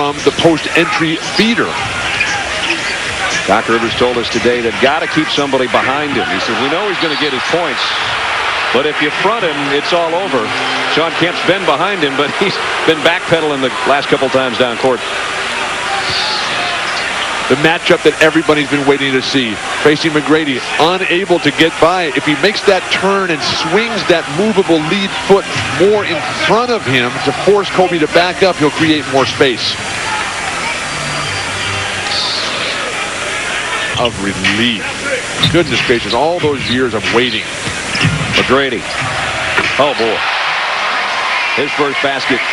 become the post-entry feeder. Doc Rivers told us today they've got to keep somebody behind him. He says, we know he's going to get his points, but if you front him, it's all over. Sean Kemp's been behind him, but he's been backpedaling the last couple times down court. The matchup that everybody's been waiting to see. Tracy McGrady unable to get by. If he makes that turn and swings that movable lead foot more in front of him to force Kobe to back up, he'll create more space. Of relief. Goodness gracious, all those years of waiting. McGrady. Oh, boy. His first basket.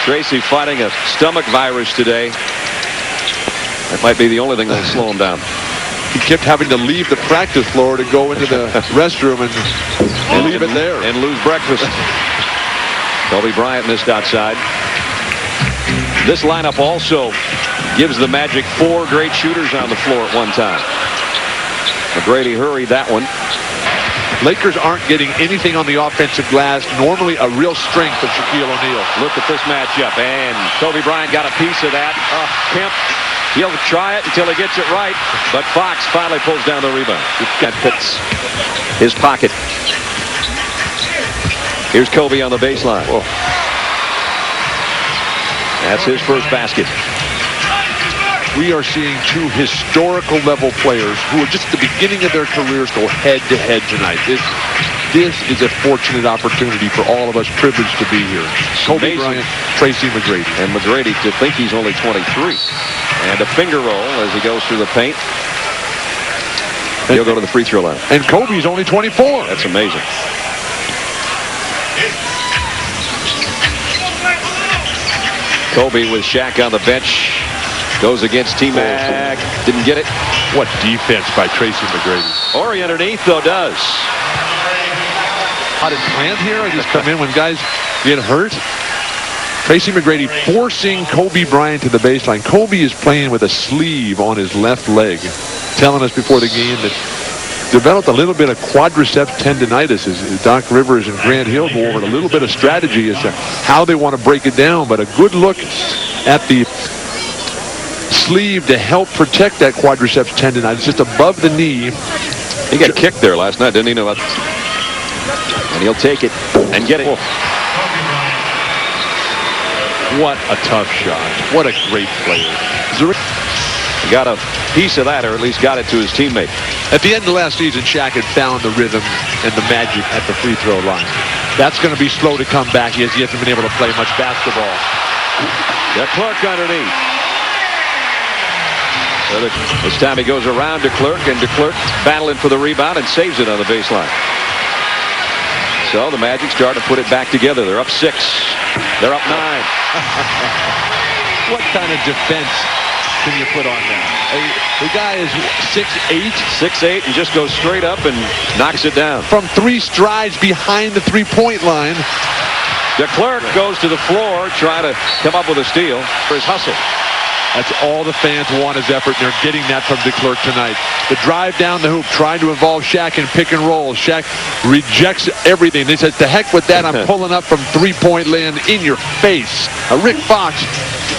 Tracy fighting a stomach virus today. That might be the only thing that'll slow him down. He kept having to leave the practice floor to go into the restroom and leave it there. And lose breakfast. Kobe Bryant missed outside. This lineup also gives the Magic 4 great shooters on the floor at one time. McGrady hurried that one. Lakers aren't getting anything on the offensive glass. Normally a real strength of Shaquille O'Neal. Look at this matchup, and Kobe Bryant got a piece of that. Kemp, he'll try it until he gets it right, but Fox finally pulls down the rebound. That fits his pocket. Here's Kobe on the baseline. Whoa. That's his first basket. We are seeing two historical level players who are just at the beginning of their careers go head to head tonight. This is a fortunate opportunity for all of us privileged to be here. Kobe Bryant, Tracy McGrady. And McGrady, to think he's only 23. And a finger roll as he goes through the paint. He'll go to the free throw line. And Kobe's only 24. That's amazing. Kobe with Shaq on the bench. Goes against T-Mac. Didn't get it. What defense by Tracy McGrady. Ori underneath, though, does. How did Plant here? Just come in when guys get hurt. Tracy McGrady forcing Kobe Bryant to the baseline. Kobe is playing with a sleeve on his left leg. Telling us before the game that developed a little bit of quadriceps tendinitis as Doc Rivers and Grant Hill go over a little bit of strategy as to how they want to break it down. But a good look at the sleeve to help protect that quadriceps tendonitis just above the knee. He got kicked there last night, didn't he? No, and he'll take it and get it. Oh. What a tough shot. What a great player. He got a piece of that, or at least got it to his teammate. At the end of last season, Shaq had found the rhythm and the magic at the free throw line. That's going to be slow to come back. He hasn't been able to play much basketball. The Clark underneath. This time he goes around DeClerc, and DeClerc battling for the rebound and saves it on the baseline. So the Magic start to put it back together. They're up 6. They're up 9. What kind of defense can you put on that? The guy is 6'8". 6'8", and just goes straight up and knocks it down. From 3 strides behind the three-point line. DeClerc goes to the floor trying to come up with a steal for his hustle. That's all the fans want is effort, and they're getting that from DeClerc tonight. The drive down the hoop, trying to involve Shaq in pick and roll. Shaq rejects everything. He says, to heck with that, I'm pulling up from three-point land in your face. Rick Fox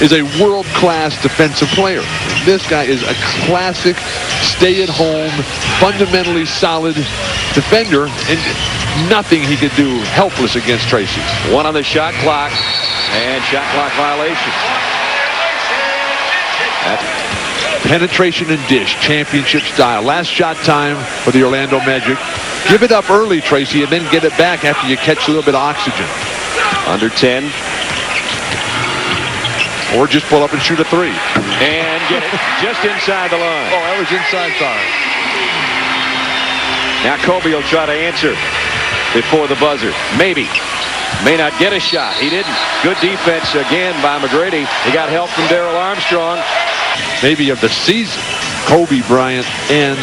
is a world-class defensive player. This guy is a classic, stay-at-home, fundamentally solid defender, and nothing he could do helpless against Tracy. 1 on the shot clock, and shot clock violation. Penetration and dish, championship style. Last shot time for the Orlando Magic. Give it up early, Tracy, and then get it back after you catch a little bit of oxygen. Under 10. Or just pull up and shoot a 3. And get it just inside the line. Oh, that was inside, sorry. Now Kobe will try to answer before the buzzer. Maybe. May not get a shot. He didn't. Good defense again by McGrady. He got help from Darrell Armstrong. Maybe of the season, Kobe Bryant and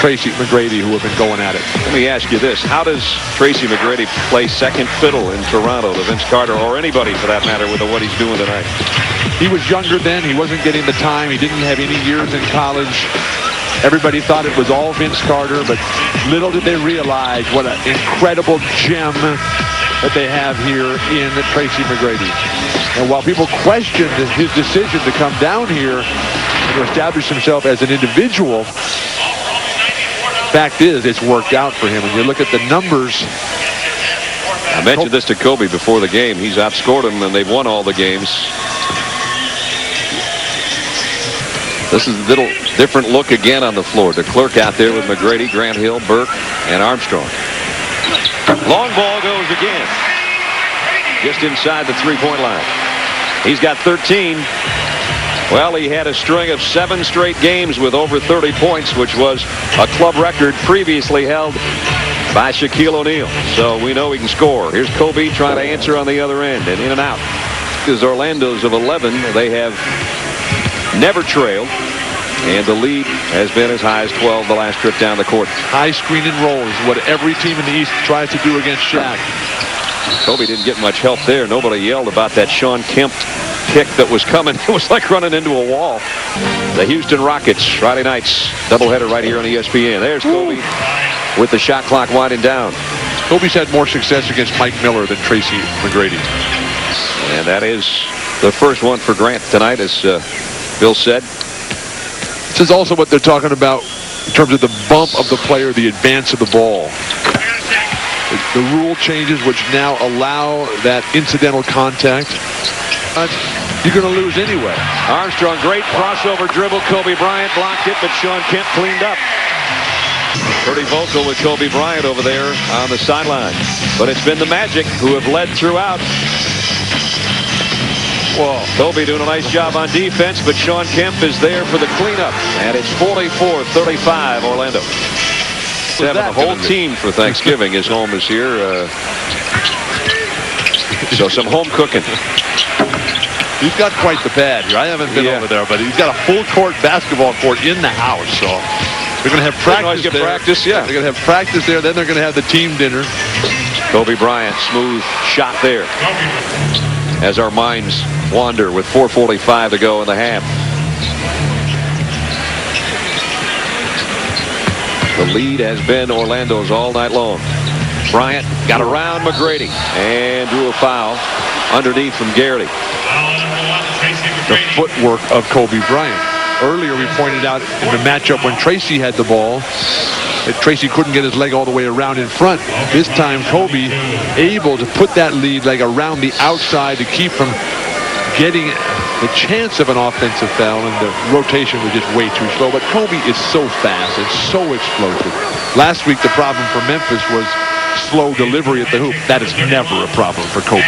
Tracy McGrady, who have been going at it. Let me ask you this. How does Tracy McGrady play second fiddle in Toronto to Vince Carter, or anybody for that matter, with what he's doing tonight? He was younger then. He wasn't getting the time. He didn't have any years in college. Everybody thought it was all Vince Carter, but little did they realize what an incredible gem that they have here in Tracy McGrady. And while people questioned his decision to come down here and to establish himself as an individual, fact is it's worked out for him. When you look at the numbers, I mentioned this to Kobe before the game. He's outscored them, and they've won all the games. This is a little different look again on the floor. De Klerk out there with McGrady, Grant Hill, Burke, and Armstrong. Long ball goes again. Just inside the three-point line. He's got 13. Well, he had a string of 7 straight games with over 30 points, which was a club record previously held by Shaquille O'Neal. So we know he can score. Here's Kobe trying to answer on the other end, and in and out. Because Orlando's of 11, they have never trailed, and the lead has been as high as 12 the last trip down the court. High screen and roll is what every team in the East tries to do against Shaq. Kobe didn't get much help there. Nobody yelled about that Sean Kemp kick that was coming. It was like running into a wall. The Houston Rockets, Friday nights, doubleheader right here on ESPN. There's Kobe with the shot clock winding down. Kobe's had more success against Mike Miller than Tracy McGrady. And that is the first one for Grant tonight, as Bill said. This is also what they're talking about in terms of the bump of the player, the advance of the ball. The rule changes which now allow that incidental contact. You're going to lose anyway. Armstrong, great crossover dribble. Kobe Bryant blocked it, but Sean Kemp cleaned up. Pretty vocal with Kobe Bryant over there on the sideline. But it's been the Magic who have led throughout. Well, Kobe doing a nice job on defense, but Sean Kemp is there for the cleanup. And it's 44-35 Orlando. Having the whole team for Thanksgiving. His home is here. So some home cooking. He's got quite the pad here. I haven't been over there, but he's got a full court basketball court in the house. So they're going to have practice there. Yeah. They're going to have practice there. Then they're going to have the team dinner. Kobe Bryant, smooth shot there. As our minds wander with 4:45 to go in the half. The lead has been Orlando's all night long. Bryant got around McGrady and drew a foul underneath from Garrity. The footwork of Kobe Bryant. Earlier we pointed out in the matchup when Tracy had the ball that Tracy couldn't get his leg all the way around in front. This time Kobe able to put that lead leg around the outside to keep from getting the chance of an offensive foul, and the rotation was just way too slow. But Kobe is so fast and so explosive. Last week the problem for Memphis was slow delivery at the hoop. That is never a problem for Kobe.